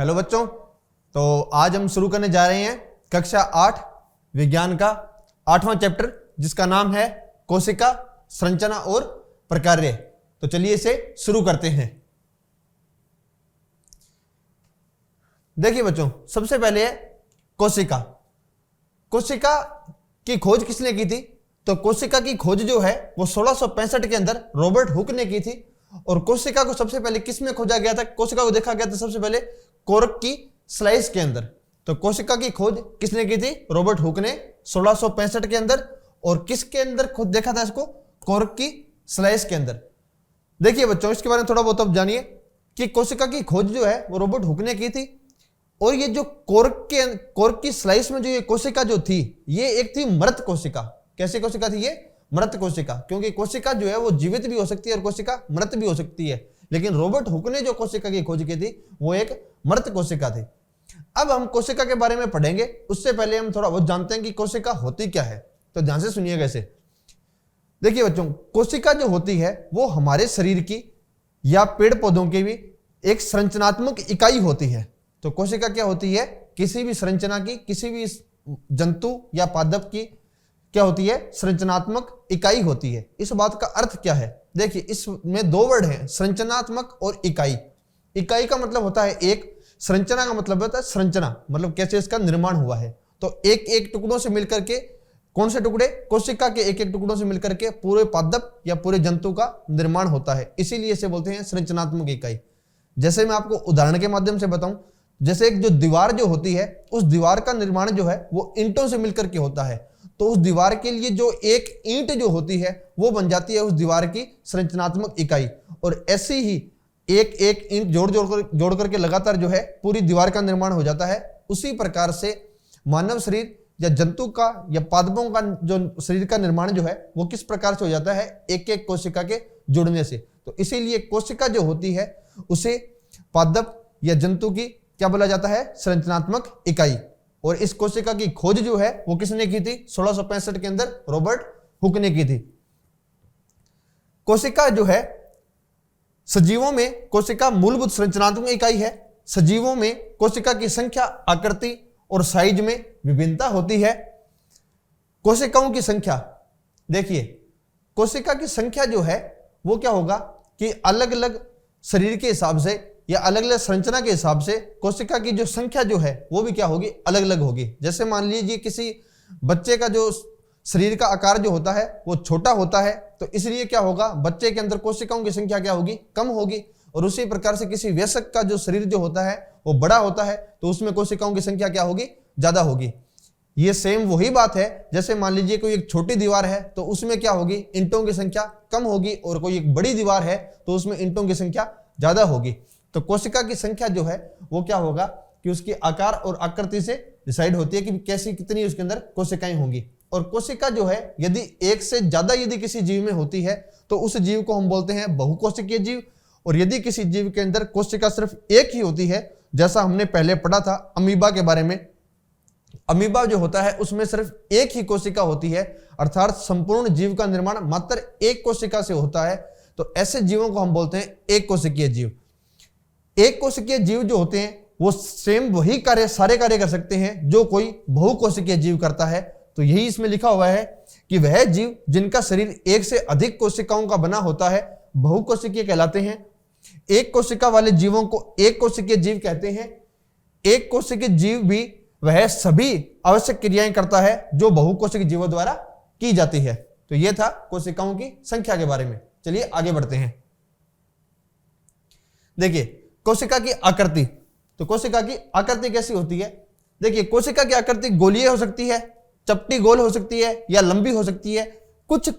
Hello बच्चों, तो आज हम शुरू करने जा रहे हैं कक्षा 8 विज्ञान का 8वां चैप्टर, जिसका नाम है कोशिका संरचना और प्रकार्य। तो चलिए इसे शुरू करते हैं। देखिए बच्चों, सबसे पहले है कोशिका। कोशिका की खोज किसने की थी? तो कोशिका की खोज जो है वो 1665 के अंदर रॉबर्ट हुक ने की थी। और कोशिका को सबसे पहले किसमें खोजा गया था? कोशिका को देखा गया था सबसे पहले कोर्क की स्लाइस के अंदर। तो कोशिका की खोज किसने की थी? रॉबर्ट हुक ने 1665 के अंदर। और किसके अंदर खोज देखा था इसको? कोर्क की स्लाइस के अंदर। देखिए बच्चों, इसके बारे में थोड़ा बहुत अब जानिए कि कोशिका की खोज जो है वो रॉबर्ट हुक ने की थी। और ये जो कोर्क की स्लाइस में जो ये कोशिका जो थी, ये एक थी मृत कोशिका। कैसी कोशिका थी ये? मृत कोशिका। क्योंकि कोशिका जो है वो जीवित भी हो सकती है और कोशिका मृत भी हो सकती है। लेकिन रॉबर्ट हुक ने जो कोशिका की खोज की थी वो एक मृत कोशिका थी। अब हम कोशिका के बारे में पढ़ेंगे, उससे पहले हम थोड़ा बहुत जानते हैं कि कोशिका होती क्या है। तो ध्यान से सुनिएगा इसे। देखिए बच्चों, कोशिका जो होती है वो हमारे शरीर की या पेड़ पौधों की भी एक संरचनात्मक इकाई होती है। तो कोशिका क्या होती है? किसी भी संरचना की, किसी भी जंतु या पादप की क्या होती है? संरचनात्मक इकाई होती है। इस बात का अर्थ क्या है? देखिए, इसमें दो वर्ड हैं, संरचनात्मक और इकाई। इकाई का मतलब होता है एक, संरचना का मतलब होता है संरचना, मतलब कैसे इसका निर्माण हुआ है। तो एक एक टुकड़ों से मिलकर के, कौन से टुकड़े? कोशिका के एक एक टुकड़ों से मिलकर के पूरे पादप या पूरे जंतु का निर्माण होता है। इसीलिए इसे बोलते हैं संरचनात्मक इकाई। जैसे मैं आपको उदाहरण के माध्यम से बताऊं, जैसे एक जो दीवार जो होती है, उस दीवार का निर्माण जो है वो ईंटों से मिलकर के होता है। तो उस दीवार के लिए जो एक ईंट जो होती है वो बन जाती है उस दीवार की संरचनात्मक इकाई। और ऐसी ही एक एक ईंट जोड़ करके लगातार जो है पूरी दीवार का निर्माण हो जाता है। उसी प्रकार से मानव शरीर या जंतु का या पादपों का जो शरीर का निर्माण जो है वो किस प्रकार से हो जाता है? एक एक कोशिका के जुड़ने से। तो इसीलिए कोशिका जो होती है उसे पादप या जंतु की क्या बोला जाता है? संरचनात्मक इकाई। और इस कोशिका की खोज जो है वो किसने की थी? 1665 के अंदर रॉबर्ट हुक ने की थी। कोशिका जो है, सजीवों में कोशिका मूलभूत संरचनात्मक इकाई है। सजीवों में कोशिका की संख्या, आकृति और साइज में विभिन्नता होती है। कोशिकाओं की संख्या, देखिए कोशिका की संख्या जो है वो क्या होगा कि अलग अलग शरीर के हिसाब से या अलग अलग संरचना के हिसाब से कोशिका की जो संख्या जो है वो भी क्या होगी? अलग अलग होगी। जैसे मान लीजिए किसी बच्चे का जो शरीर का आकार जो होता है वो छोटा होता है, तो इसलिए क्या होगा? बच्चे के अंदर कोशिकाओं की संख्या क्या होगी? कम होगी। और उसी प्रकार से किसी वयस्क का जो शरीर जो होता है वो बड़ा होता है, तो उसमें कोशिकाओं की संख्या क्या होगी? ज्यादा होगी। ये सेम वही बात है, जैसे मान लीजिए कोई एक छोटी दीवार है तो उसमें क्या होगी? ईंटों की संख्या कम होगी। और कोई एक बड़ी दीवार है तो उसमें ईंटों की संख्या ज्यादा होगी। तो कोशिका की संख्या जो है वो क्या होगा कि उसकी आकार और आकृति से डिसाइड होती है कि कैसी कितनी उसके अंदर कोशिकाएं होंगी। और कोशिका जो है यदि एक से ज्यादा यदि किसी जीव में होती है तो उस जीव को हम बोलते हैं बहुकोशिकीय जीव। और यदि किसी जीव के अंदर कोशिका सिर्फ एक ही होती है, जैसा हमने पहले पढ़ा था अमीबा के बारे में, अमीबा जो होता है उसमें सिर्फ एक ही कोशिका होती है, अर्थात संपूर्ण जीव का निर्माण मात्र एक कोशिका से होता है। तो ऐसे जीवों को हम बोलते हैं एक कोशिकीय जीव। एक कोशिकीय जीव जो होते हैं वो सेम वही कार्य, सारे कार्य कर सकते हैं जो कोई बहुकोशिकीय जीव करता है। तो यही इसमें लिखा हुआ है कि वह जीव जिनका शरीर एक से अधिक कोशिकाओं का बना होता है बहुकोशिकीय कहलाते हैं। एक कोशिका वाले जीवों को एक कोशिकीय जीव कहते हैं। एक कोशिकीय जीव भी वह सभी आवश्यक क्रियाएं करता है जो बहुकोशिकीय जीवों द्वारा की जाती है। तो यह था कोशिकाओं की संख्या के बारे में। चलिए आगे बढ़ते हैं। देखिए कोशिका की आकृति। तो कोशिका की आकृति कैसी होती है? देखिए कोशिका की आकृति गोलीय हो सकती है, चपटी गोल हो सकती है या लंबी हो सकती है। कुछ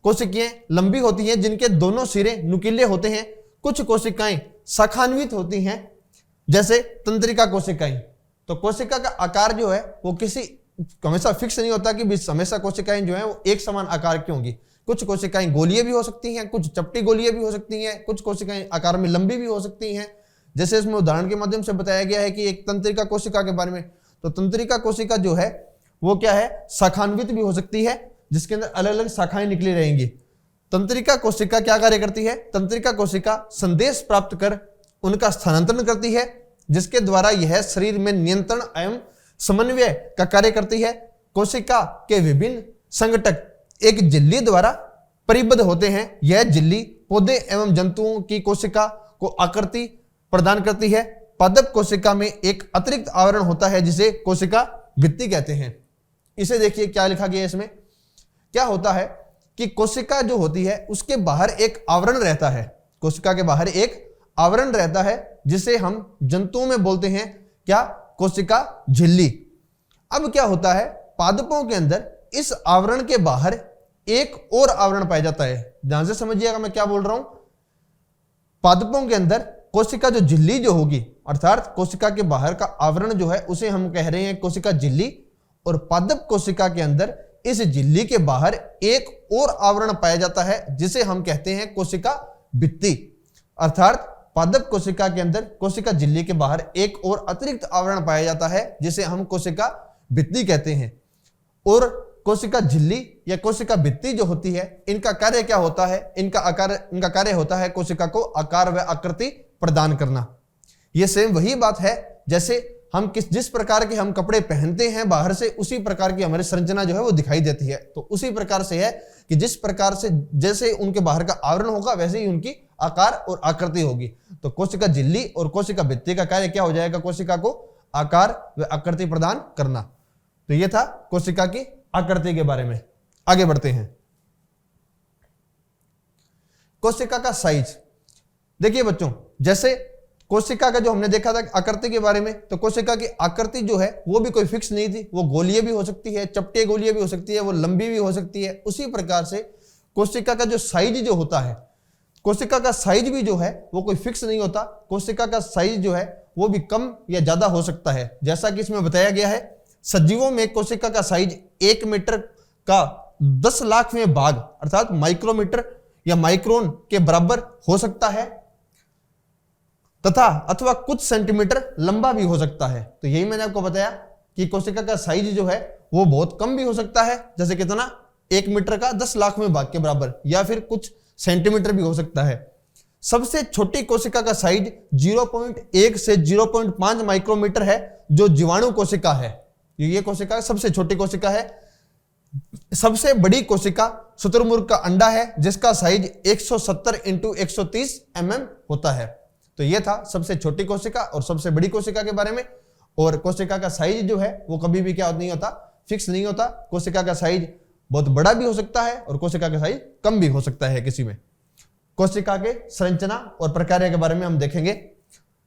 कोशिकाएं लंबी होती हैं जिनके दोनों सिरे नुकीले होते हैं। कुछ कोशिकाएं शाखान्वित होती हैं, जैसे तंत्रिका कोशिकाएं। तो कोशिका का आकार जो है वो किसी हमेशा फिक्स नहीं होता कि हमेशा कोशिकाएं जो है वो एक समान आकार की होंगी। कुछ कोशिकाएं गोलीय भी हो सकती हैं, कुछ चपटी गोलीय भी हो सकती हैं, कुछ कोशिकाएं आकार में लंबी भी हो सकती हैं। जैसे इसमें उदाहरण के माध्यम से बताया गया है कि एक तंत्रिका कोशिका के बारे में। तो तंत्रिका कोशिका जो है वो क्या है? शाखान्वित भी हो सकती है, जिसके अंदर अलग अलग शाखाएं निकली रहेंगी। तंत्रिका कोशिका क्या कार्य करती है? तंत्रिका कोशिका संदेश प्राप्त कर उनका स्थानांतरण करती है जिसके द्वारा यह शरीर में नियंत्रण एवं समन्वय का कार्य करती है। कोशिका के विभिन्न संघटक एक झिल्ली द्वारा परिबद्ध होते हैं। यह झिल्ली पौधे एवं जंतुओं की कोशिका को आकृति प्रदान करती है। पादप कोशिका में एक अतिरिक्त आवरण होता है जिसे कोशिका भित्ति कहते हैं। इसे देखिए क्या लिखा गया है इसमें। क्या होता है कि कोशिका जो होती है उसके बाहर एक आवरण रहता है। कोशिका के बाहर एक आवरण रहता है जिसे हम जंतुओं में बोलते हैं क्या, कोशिका झिल्ली। अब क्या होता है, पादपों के अंदर इस आवरण के बाहर एक और आवरण पाया जाता है। ध्यान से समझिएगा मैं क्या बोल रहा हूं। पादपों के अंदर कोशिका जो झिल्ली जो होगी, अर्थात कोशिका के बाहर का आवरण जो है उसे हम कह रहे हैं कोशिका झिल्ली, और पादप कोशिका के अंदर इस झिल्ली के बाहर एक और आवरण पाया जाता है जिसे हम कहते हैं कोशिका भित्ति। अर्थात पादप कोशिका के अंदर कोशिका झिल्ली के बाहर एक और अतिरिक्त आवरण पाया जाता है जिसे हम कोशिका भित्ति कहते हैं। और कोशिका झिल्ली या कोशिका भित्ति जो होती है, इनका कार्य क्या होता है, इनका कार्य होता है कोशिका को आकार व आकृति प्रदान करना। यह सेम वही बात है जैसे हम जिस प्रकार के हम कपड़े पहनते हैं बाहर से, उसी प्रकार की हमारी संरचना जो है वो दिखाई देती है। तो उसी प्रकार से है कि जिस प्रकार से जैसे उनके बाहर का आवरण होगा वैसे ही उनकी आकार और आकृति होगी। तो कोशिका झिल्ली और कोशिका भित्ति का कार्य क्या हो जाएगा, कोशिका को आकार व आकृति प्रदान करना। तो यह था कोशिका की आकृति के बारे में। आगे बढ़ते हैं। कोशिका का साइज देखिए बच्चों, जैसे कोशिका का जो हमने देखा था आकृति के बारे में, तो कोशिका की आकृति जो है वो भी कोई फिक्स नहीं थी। वो गोलीय भी हो सकती है, चपटे गोलीय भी हो सकती है, वो लंबी भी हो सकती है। उसी प्रकार से कोशिका का जो साइज जो होता है, कोशिका का साइज भी जो है वो कोई फिक्स नहीं होता। कोशिका का साइज जो है वो भी कम या ज्यादा हो सकता है। जैसा कि इसमें बताया गया है, सजीवों में कोशिका का साइज 1 मीटर का 10 लाखवें भाग अर्थात माइक्रोमीटर या माइक्रोन के बराबर हो सकता है तथा अथवा कुछ सेंटीमीटर लंबा भी हो सकता है। तो यही मैंने आपको बताया कि कोशिका का साइज जो है वो बहुत कम भी हो सकता है, जैसे कितना 1 मीटर का 10 लाखवें भाग के बराबर, या फिर कुछ सेंटीमीटर भी हो सकता है। सबसे छोटी कोशिका का साइज 0.1 से 0.5 माइक्रोमीटर है जो जीवाणु कोशिका है। ये कोशिका सबसे छोटी कोशिका है। सबसे बड़ी कोशिका शुतुरमुर्ग का अंडा है जिसका साइज 170 × 130 mm होता है। तो यह था सबसे छोटी कोशिका और सबसे बड़ी कोशिका के बारे में। और कोशिका का साइज जो है वो कभी भी क्या नहीं होता, फिक्स नहीं होता। कोशिका का साइज बहुत बड़ा भी हो सकता है और कोशिका का साइज कम भी हो सकता है किसी में। कोशिका के संरचना और प्रक्रिया के बारे में हम देखेंगे।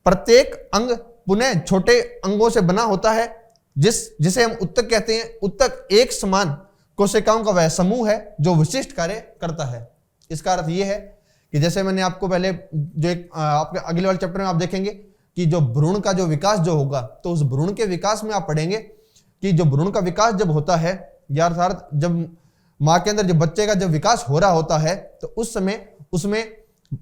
प्रत्येक अंग पुनः छोटे अंगों से बना होता है जिसे हम उत्तक कहते हैं। उत्तक एक समान कोशिकाओं का वह समूह है जो विशिष्ट कार्य करता है। इसका अर्थ यह है कि जैसे मैंने आपको पहले जो एक आपके अगले वाले चैप्टर में आप देखेंगे कि जो भ्रूण का जो विकास जो होगा, तो उस भ्रूण के विकास में आप पढ़ेंगे कि जो भ्रूण का विकास जब होता है या अर्थात जब मां के अंदर जब बच्चे का जब विकास हो रहा होता है, तो उस समय उसमें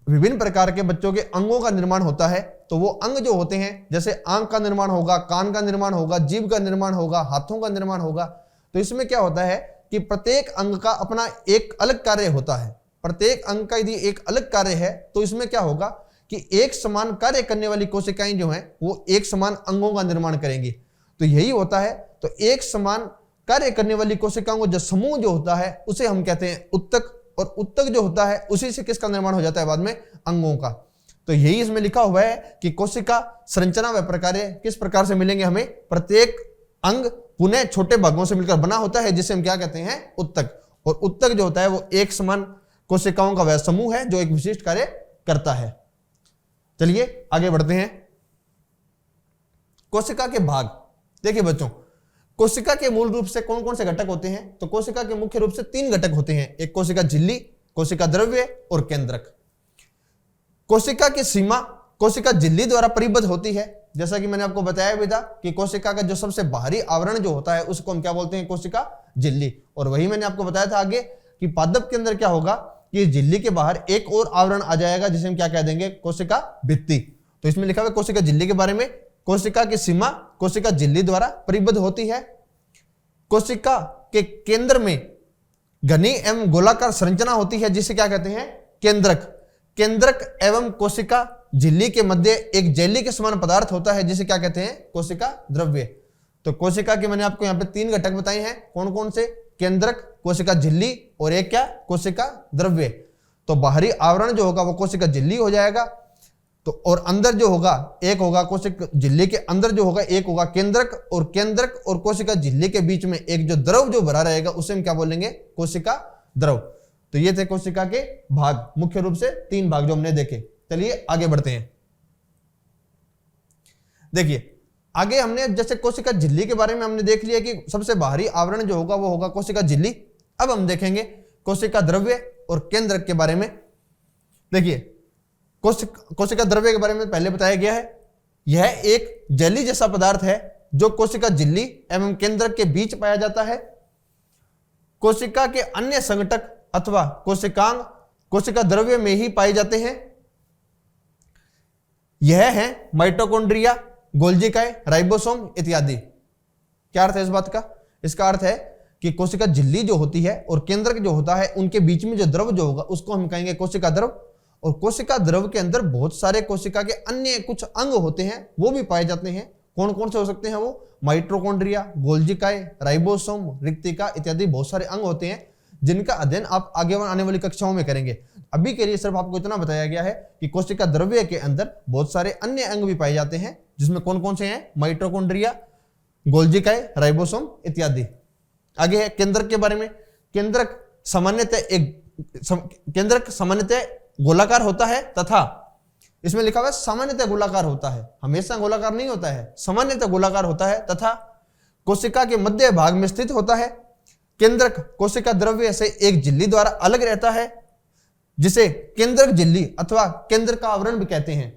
विभिन्न प्रकार के बच्चों के अंगों का निर्माण होता है। तो वो अंग जो होते हैं, जैसे आंख का निर्माण होगा, कान का निर्माण होगा, जीभ का निर्माण होगा, हाथों का निर्माण होगा। तो इसमें क्या होता है कि प्रत्येक अंग का अपना एक अलग कार्य होता है। प्रत्येक अंग का यदि एक अलग कार्य है तो इसमें क्या होगा कि एक समान कार्य करने वाली कोशिकाएं जो हैं वो एक समान अंगों का निर्माण करेंगी। तो यही होता है। तो एक समान कार्य करने वाली कोशिकाओं को जो समूह जो होता है उसे हम कहते हैं उत्तक, और उत्तक जो होता है उसी से किसका निर्माण हो जाता है बाद में, अंगों का। तो यही इसमें लिखा हुआ है कि कोशिका संरचना व प्रकार्य किस प्रकार से मिलेंगे हमें। प्रत्येक अंग पुनः छोटे भागों से मिलकर बना होता है जिसे हम क्या कहते हैं, उत्तक। और उत्तक जो होता है वो एक समान कोशिकाओं का वह समूह है जो एक विशिष्ट कार्य करता है। चलिए आगे बढ़ते हैं। कोशिका के भाग देखिए बच्चों, कोशिका के मूल रूप से कौन कौन से घटक होते हैं। तो कोशिका के मुख्य रूप से 3 घटक होते हैं, एक कोशिका झिल्ली, कोशिका द्रव्य और केंद्रक। कोशिका की सीमा कोशिका झिल्ली द्वारा परिबद्ध होती है। जैसा कि मैंने आपको बताया भी था कि कोशिका का जो सबसे बाहरी आवरण जो होता है उसको हम क्या बोलते हैं, कोशिका झिल्ली। और वही मैंने आपको बताया था आगे कि पादप के अंदर क्या होगा कि झिल्ली के बाहर एक और आवरण आ जाएगा जिसे हम क्या कह देंगे, कोशिका भित्ति। तो इसमें लिखा हुआ कोशिका झिल्ली के बारे में, कोशिका की सीमा कोशिका झिल्ली द्वारा परिबद्ध होती है। कोशिका के केंद्र में घनी एवं गोलाकार संरचना होती है जिसे क्या कहते हैं, केंद्रक। केंद्रक एवं कोशिका झिल्ली के मध्य एक जेली के समान पदार्थ होता है जिसे क्या कहते हैं, कोशिका द्रव्य। तो कोशिका के मैंने आपको यहाँ पे 3 घटक बताए हैं, कौन कौन से, केंद्रक, कोशिका झिल्ली और एक क्या, कोशिका द्रव्य। तो बाहरी आवरण जो होगा वो कोशिका झिल्ली हो जाएगा, तो और अंदर जो होगा एक होगा कोशिका झिल्ली के अंदर जो होगा एक होगा केंद्रक, और केंद्रक और कोशिका झिल्ली के बीच में एक जो द्रव जो भरा रहेगा उसे हम क्या बोलेंगे, कोशिका द्रव। तो ये थे कोशिका के भाग, मुख्य रूप से 3 भाग जो हमने देखे। चलिए आगे बढ़ते हैं। देखिए आगे हमने जैसे कोशिका झिल्ली के बारे में हमने देख लिया कि सबसे बाहरी आवरण जो होगा वो होगा कोशिका झिल्ली। अब हम देखेंगे कोशिका द्रव्य और केंद्रक के बारे में। देखिए कोशिका द्रव्य के बारे में पहले बताया गया है, यह एक जेली जैसा पदार्थ है जो कोशिका झिल्ली एवं केंद्रक के बीच पाया जाता है। कोशिका के अन्य संघटक अथवा कोशिकांग कोशिका द्रव्य में ही पाए जाते हैं। यह है माइटोकॉन्ड्रिया, गोल्जिकाए, राइबोसोम इत्यादि। क्या अर्थ है इस बात का? इसका अर्थ है कि कोशिका झिल्ली जो होती है और केंद्रक जो होता है उनके बीच में जो द्रव जो होगा उसको हम कहेंगे कोशिका द्रव। और कोशिका द्रव के अंदर बहुत सारे कोशिका के अन्य कुछ अंग होते हैं वो भी पाए जाते हैं। कौन कौन से हो सकते हैं वो? माइटोकॉन्ड्रिया, गोल्जिकाए, राइबोसोम, रिक्तिका इत्यादि बहुत सारे अंग होते हैं जिनका अध्ययन आप आगे आने वाली कक्षाओं में करेंगे। अभी के लिए सिर्फ आपको इतना बताया गया है कि कोशिका द्रव्य के अंदर बहुत सारे अन्य अंग भी पाए जाते हैं, जिसमें कौन कौन से हैं? माइटोकॉन्ड्रिया, गोल्जिकाए, राइबोसोम इत्यादि। आगे है केंद्रक के बारे में। केंद्रक सामान्यतः गोलाकार होता है तथा इसमें लिखा हुआ है सामान्यतः गोलाकार होता है, हमेशा गोलाकार नहीं होता है, सामान्यतः गोलाकार होता है तथा कोशिका के मध्य भाग में स्थित होता है। केंद्रक कोशिका द्रव्य से एक झिल्ली द्वारा अलग रहता है जिसे केंद्रक झिल्ली अथवा केंद्र का आवरण भी कहते हैं।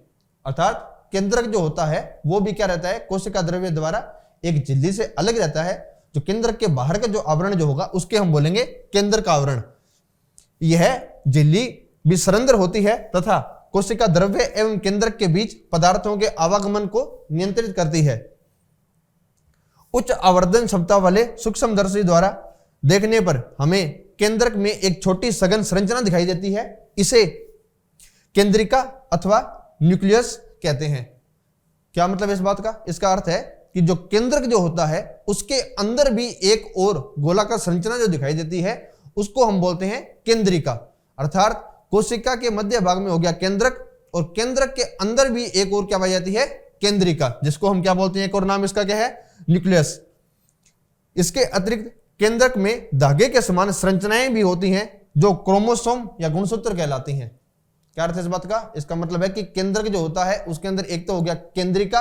अर्थात केंद्रक जो होता है वो भी क्या रहता है? कोशिका द्रव्य द्वारा एक झिल्ली से अलग रहता है। जो केंद्रक के बाहर का जो आवरण जो होगा उसके हम बोलेंगे केंद्र का आवरण। यह झिल्ली भी सरंध्र होती है तथा कोशिका द्रव्य एवं केंद्रक के बीच पदार्थों के आवागमन को नियंत्रित करती है। उच्च आवर्धन क्षमता वाले सूक्ष्मदर्शी द्वारा देखने पर हमें केंद्रक में एक छोटी सघन संरचना दिखाई देती है, इसे केंद्रिका अथवा न्यूक्लियस कहते हैं। क्या मतलब इस बात का? इसका अर्थ है कि जो केंद्रक जो होता है उसके अंदर भी एक और गोलाकार संरचना जो दिखाई देती है उसको हम बोलते हैं केंद्रिका। अर्थात कोशिका के मध्य भाग में हो गया केंद्रक और केंद्रक के अंदर भी एक और क्या पाई जाती है? केंद्रिका, जिसको हम क्या बोलते हैं? एक और नाम इसका क्या है? न्यूक्लियस। इसके अतिरिक्त केंद्रक में धागे के समान संरचनाएं भी होती हैं जो क्रोमोसोम या गुणसूत्र कहलाती हैं। क्या अर्थ है इस बात का? इसका मतलब है कि केंद्रक जो होता है उसके अंदर एक तो हो गया केंद्रिका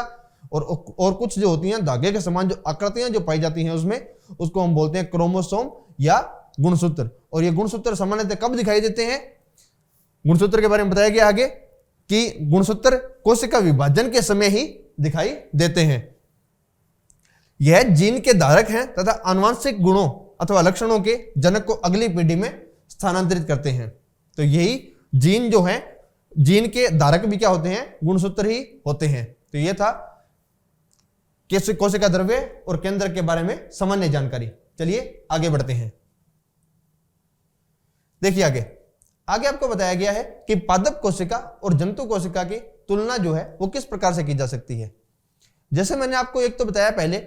और कुछ जो होती हैं धागे के समान जो आकृतियां जो पाई जाती हैं उसमें, उसको हम बोलते हैं क्रोमोसोम या गुणसूत्र। और ये गुणसूत्र सामान्यतः कब दिखाई देते हैं? गुणसूत्र के बारे में बताया गया आगे कि गुणसूत्र कोशिका विभाजन के समय ही दिखाई देते हैं। यह जीन के धारक हैं तथा आनुवंशिक गुणों अथवा लक्षणों के जनक को अगली पीढ़ी में स्थानांतरित करते हैं। तो यही जीन जो है, जीन के धारक भी क्या होते हैं? गुणसूत्र ही होते हैं। तो यह था कोशिका द्रव्य और केंद्रक के बारे में सामान्य जानकारी। चलिए आगे बढ़ते हैं। देखिए आगे आपको बताया गया है कि पादप कोशिका और जंतु कोशिका की तुलना जो है वो किस प्रकार से की जा सकती है। जैसे मैंने आपको एक तो बताया पहले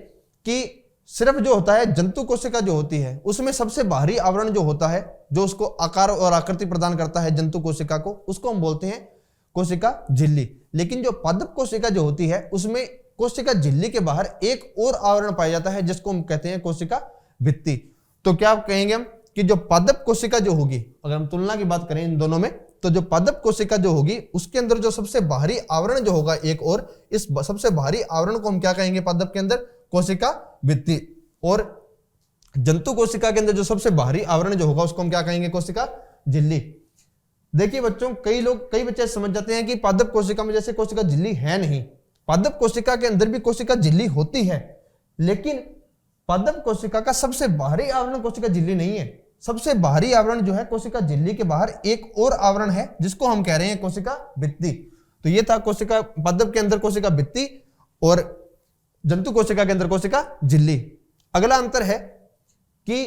कि सिर्फ जो होता है जंतु कोशिका जो होती है उसमें सबसे बाहरी आवरण जो होता है जो उसको आकार और आकृति प्रदान करता है जंतु कोशिका को, उसको हम बोलते हैं कोशिका झिल्ली। लेकिन जो पादप कोशिका जो होती है उसमें कोशिका झिल्ली के बाहर एक और आवरण पाया जाता है जिसको हम कहते हैं कोशिका भित्ति। तो क्या आप कहेंगे हम कि जो पादप कोशिका जो होगी, अगर हम तुलना की बात करें इन दोनों में, तो जो पादप कोशिका जो होगी उसके अंदर जो सबसे बाहरी आवरण जो होगा एक और, इस सबसे बाहरी आवरण को हम क्या कहेंगे पादप के अंदर? कोशिका भित्ति। और जंतु कोशिका के अंदर जो सबसे बाहरी आवरण जो होगा उसको हम क्या कहेंगे? कोशिका झिल्ली। देखिए बच्चों, कई बच्चे समझ जाते हैं कि पादप कोशिका में जैसे कोशिका झिल्ली है नहीं। पादप कोशिका के अंदर भी कोशिका झिल्ली होती है, लेकिन पादप कोशिका का सबसे बाहरी आवरण कोशिका झिल्ली नहीं है। सबसे बाहरी आवरण जो है कोशिका झिल्ली के बाहर एक और आवरण है जिसको हम कह रहे हैं कोशिका भित्ति। तो ये था कोशिका पादप के अंदर कोशिका भित्ति और जंतु कोशिका के अंदर कोशिका झिल्ली। अगला अंतर है कि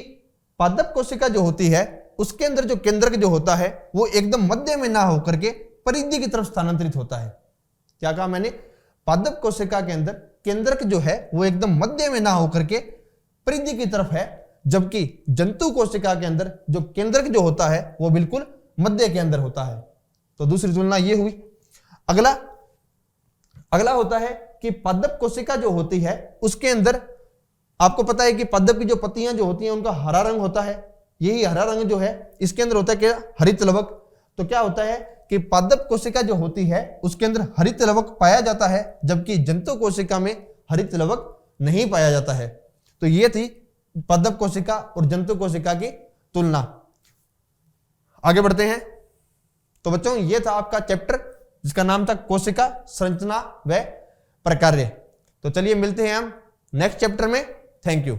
पादप कोशिका जो होती है उसके अंदर जो केंद्रक जो होता है वो एकदम मध्य में ना होकर के परिधि की तरफ स्थानांतरित होता है। क्या कहा मैंने? पादप कोशिका के अंदर केंद्रक जो है वो एकदम मध्य में ना होकर के परिधि की तरफ है, जबकि जंतु कोशिका के अंदर जो केंद्रक जो होता है वो बिल्कुल मध्य के अंदर होता है। तो दूसरी तुलना ये हुई। अगला होता है कि पादप कोशिका जो होती है उसके अंदर आपको पता है कि पादप की जो पत्तियां जो होती हैं उनका हरा रंग होता है। यही हरा रंग जो है इसके अंदर होता है क्या? हरित लवक। तो क्या होता है कि पादप कोशिका जो होती है उसके अंदर हरित लवक पाया जाता है, जबकि जंतु कोशिका में हरित लवक नहीं पाया जाता है। तो ये थी पादप कोशिका और जंतु कोशिका की तुलना। आगे बढ़ते हैं। तो बच्चों ये था आपका चैप्टर जिसका नाम था कोशिका संरचना व प्रकार्य। तो चलिए मिलते हैं हम नेक्स्ट चैप्टर में। Thank you.